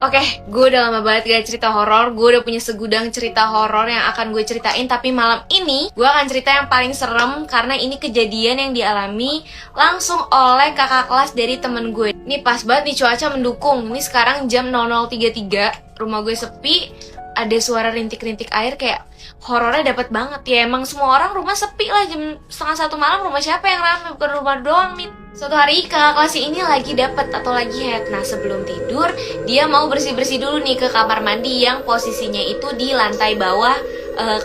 Oke, gue udah lama banget gak cerita horor. Gue udah punya segudang cerita horor yang akan gue ceritain. Tapi malam ini gue akan cerita yang paling serem, karena ini kejadian yang dialami langsung oleh kakak kelas dari temen gue. Ini pas banget nih, cuaca mendukung. Ini sekarang jam 00.33. Rumah gue sepi, ada suara rintik-rintik air, kayak horornya dapet banget. Ya emang semua orang rumah sepi lah, jam 1:30 malam. Rumah siapa yang rame? Bukan rumah doang, Min. Suatu hari kakak kelas ini lagi dapet atau lagi head. Nah, sebelum tidur dia mau bersih-bersih dulu nih ke kamar mandi yang posisinya itu di lantai bawah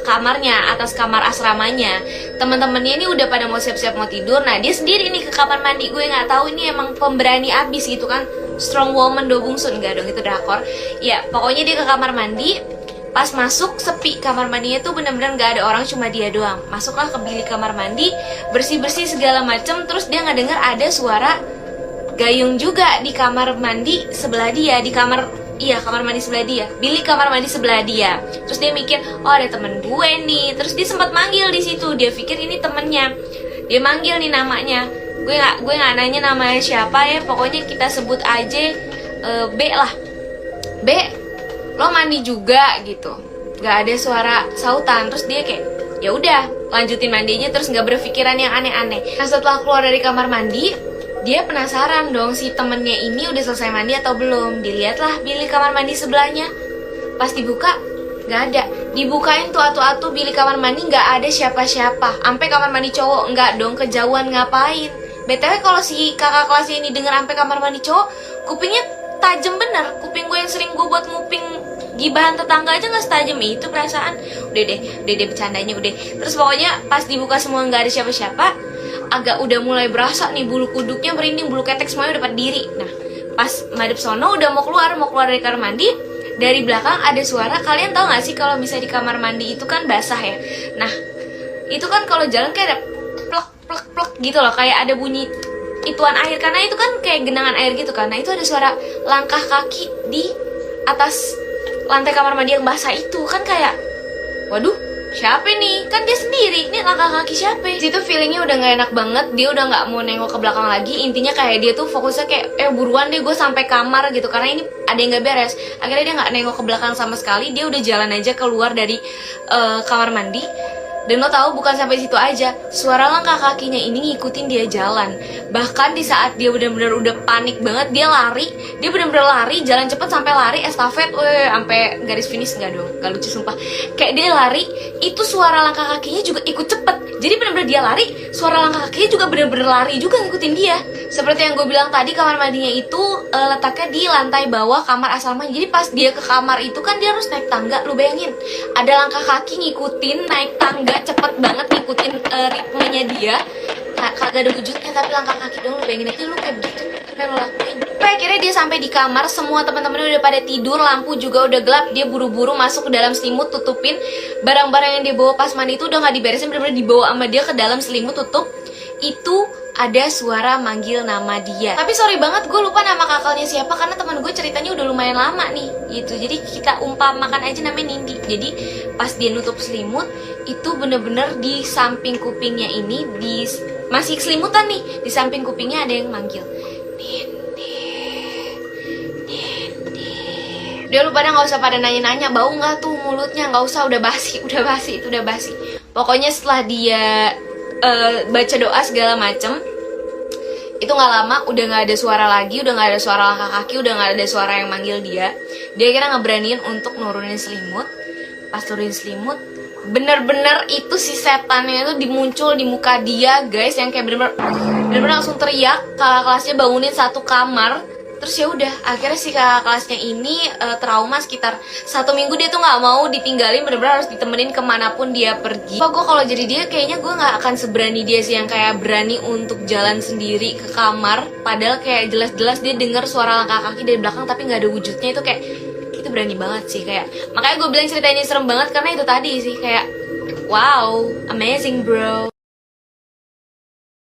kamarnya, atas kamar asramanya. Teman-temannya ini udah pada mau siap-siap mau tidur. Nah, dia sendiri nih ke kamar mandi. Gue nggak tahu ini emang pemberani abis gitu kan, strong woman do bungsun. Enggak dong, itu drakor. Ya pokoknya dia ke kamar mandi. Pas masuk sepi, kamar mandinya tuh bener-bener gak ada orang, cuma dia doang. Masuklah ke bilik kamar mandi, bersih-bersih segala macem. Terus dia ngedenger ada suara gayung juga di kamar mandi sebelah dia. Di kamar mandi sebelah dia, bilik kamar mandi sebelah dia. Terus dia mikir, oh ada temen gue nih. Terus dia sempat manggil di situ. Dia pikir ini temennya. Dia manggil nih namanya. Gue nggak nanya namanya siapa ya. Pokoknya kita sebut aja B lah. B, lo mandi juga gitu. Gak ada suara sautan. Terus dia kayak, ya udah lanjutin mandinya, terus nggak berpikiran yang aneh-aneh. Nah, setelah keluar dari kamar mandi, dia penasaran dong si temennya ini udah selesai mandi atau belum. Dilihatlah bilik kamar mandi sebelahnya. Pas dibuka, nggak ada. Dibukain tuh atu-atu bilik kamar mandi, nggak ada siapa-siapa. Sampai kamar mandi cowok, nggak dong, kejauhan ngapain. BTW kalau si kakak kelasnya ini denger sampai kamar mandi cowok, kupingnya tajam bener. Kuping gue yang sering gue buat nguping gibahan tetangga aja nggak setajam itu perasaan. Udah deh bercandanya udah. Terus pokoknya pas dibuka semua nggak ada siapa-siapa, agak udah mulai berasa nih bulu kuduknya merinding, bulu ketek semuanya udah pada diri. Nah, pas madep sono udah mau keluar dari kamar mandi, dari belakang ada suara. Kalian tahu nggak sih kalau misalnya di kamar mandi itu kan basah ya. Nah, itu kan kalau jalan kayak ada plek plek plek gitu loh, kayak ada bunyi ituan air, karena itu kan kayak genangan air gitu kan. Nah, itu ada suara langkah kaki di atas lantai kamar mandi yang basah itu. Kan kayak, waduh, siapa nih? Kan dia sendiri, ini langkah kaki siapa? Situ feelingnya udah gak enak banget. Dia udah gak mau nengok ke belakang lagi. Intinya kayak dia tuh fokusnya kayak, buruan deh gue sampai kamar gitu, karena ini ada yang gak beres. Akhirnya dia gak nengok ke belakang sama sekali. Dia udah jalan aja keluar dari kamar mandi. Dan lo tahu, bukan sampai situ aja, suara langkah kakinya ini ngikutin dia jalan. Bahkan di saat dia benar-benar udah panik banget, dia lari. Dia benar-benar lari, jalan cepet sampai lari estafet, sampai garis finish. Enggak dong, gak lucu sumpah. Kayak dia lari, itu suara langkah kakinya juga ikut cepet. Jadi benar-benar dia lari, suara langkah kakinya juga benar-benar lari juga ngikutin dia. Seperti yang gue bilang tadi, kamar mandinya itu letaknya di lantai bawah kamar asrama. Jadi pas dia ke kamar itu kan dia harus naik tangga. Lu bayangin, ada langkah kaki ngikutin naik tangga, cepet banget ngikutin ritmenya dia. Kagak ada wujudnya tapi langkah kaki dong. Lu bayangin aja, lu kayak begitu apa lo lakuin. Akhirnya dia sampai di kamar, semua teman-temannya udah pada tidur, lampu juga udah gelap. Dia buru-buru masuk ke dalam selimut, tutupin barang-barang yang dia bawa pas mandi itu udah nggak diberesin, bener-bener dibawa sama dia ke dalam selimut, tutup. Itu ada suara manggil nama dia. Tapi sorry banget, gue lupa nama kakalnya siapa, karena teman gue ceritanya udah lumayan lama nih gitu. Jadi kita umpamakan aja namanya Nindi. Jadi pas dia nutup selimut, itu bener-bener di samping kupingnya ini, masih selimutan nih, di samping kupingnya ada yang manggil, Nindi. Udah, lu pada gak usah pada nanya-nanya bau gak tuh mulutnya, gak usah, udah basi, itu udah basi. Pokoknya setelah dia baca doa segala macem, itu gak lama udah gak ada suara lagi, udah gak ada suara langkah kaki, udah gak ada suara yang manggil dia. Dia kira ngeberaniin untuk nurunin selimut. Pas turunin selimut, bener-bener itu si setannya itu dimuncul di muka dia, guys, yang kayak bener-bener langsung teriak. Kakak kelasnya bangunin satu kamar. Terus ya udah, akhirnya si kakak kelasnya ini trauma sekitar 1 minggu. Dia tuh nggak mau ditinggalin, bener-bener harus ditemenin kemanapun dia pergi. Gue kalau jadi dia, kayaknya gue nggak akan seberani dia sih, yang kayak berani untuk jalan sendiri ke kamar. Padahal kayak jelas-jelas dia dengar suara langkah kaki dari belakang tapi nggak ada wujudnya. Itu kayak, itu berani banget sih. Kayak makanya gue bilang ceritanya serem banget, karena itu tadi sih kayak, wow, amazing bro.